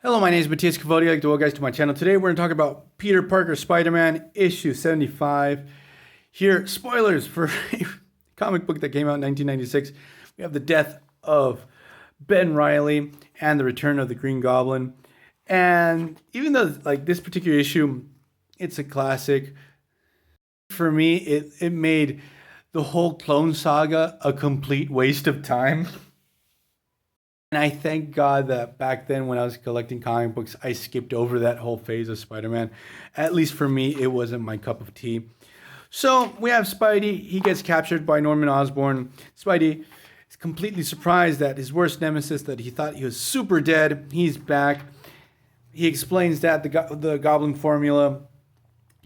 Hello, my name is Matthias Cavodi. I'd like to welcome you guys to my channel. Today we're going to talk about Peter Parker Spider-Man issue 75. Here, spoilers for a comic book that came out in 1996. We have the death of Ben Reilly and the return of the Green Goblin. And even though this particular issue, it's a classic, for me, it made the whole Clone Saga a complete waste of time. And I thank God that back then when I was collecting comic books, I skipped over that whole phase of Spider-Man. At least for me, it wasn't my cup of tea. So we have Spidey. He gets captured by Norman Osborn. Spidey is completely surprised that his worst nemesis, that he thought he was super dead, he's back. He explains that the Goblin formula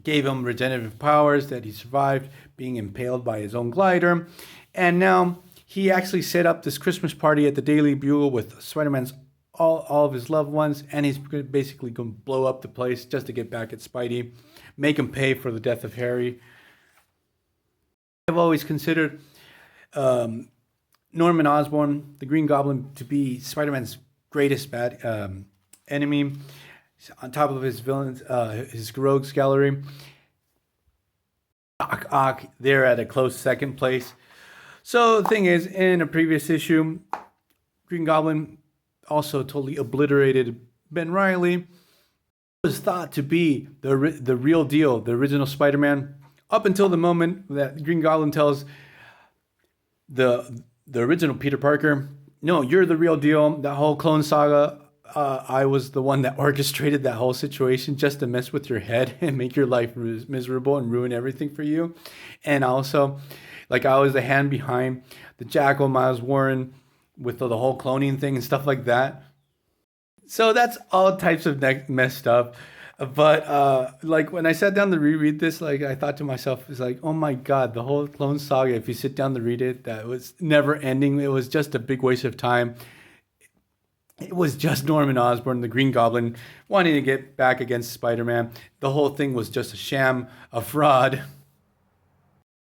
gave him regenerative powers, that he survived being impaled by his own glider. And now he actually set up this Christmas party at the Daily Bugle with Spider-Man's all of his loved ones, and he's basically going to blow up the place just to get back at Spidey, make him pay for the death of Harry. I've always considered Norman Osborn, the Green Goblin, to be Spider-Man's greatest bad enemy. On top of his villains, his rogues gallery. Doc Ock, they're at a close second place. So the thing is, in a previous issue, Green Goblin also totally obliterated Ben Reilly. He was thought to be the real deal, the original Spider-Man, up until the moment that Green Goblin tells the original Peter Parker, "No, you're the real deal. That whole Clone Saga, I was the one that orchestrated that whole situation just to mess with your head and make your life miserable and ruin everything for you. And also, I was the hand behind the Jackal Miles Warren with the whole cloning thing and stuff like that." So that's all types of messed up. But when I sat down to reread this, I thought to myself, it's like, oh my God, the whole Clone Saga, if you sit down to read it, that was never ending. It was just a big waste of time. It was just Norman Osborn, the Green Goblin, wanting to get back against Spider-Man. The whole thing was just a sham, a fraud.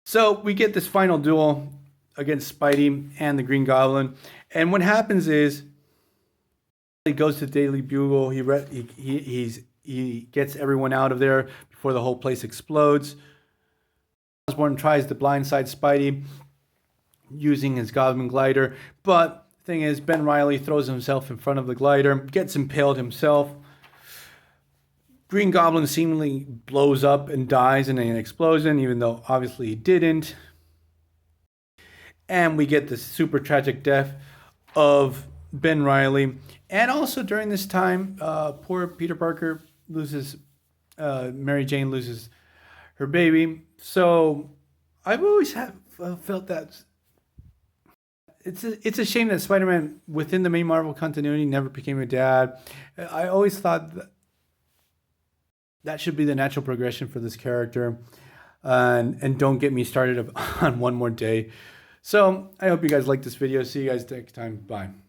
So we get this final duel against Spidey and the Green Goblin. And what happens is he goes to Daily Bugle. He gets everyone out of there before the whole place explodes. Osborn tries to blindside Spidey using his Goblin glider, but the thing is, Ben Reilly throws himself in front of the glider, gets impaled himself. Green Goblin seemingly blows up and dies in an explosion, even though obviously he didn't. And we get the super tragic death of Ben Reilly. And also during this time, poor Peter Parker loses, Mary Jane loses her baby. So I've always felt that it's a shame that Spider-Man within the main Marvel continuity never became a dad. I always thought that should be the natural progression for this character. And don't get me started on One More Day. So I hope you guys like this video. See you guys next time. Bye.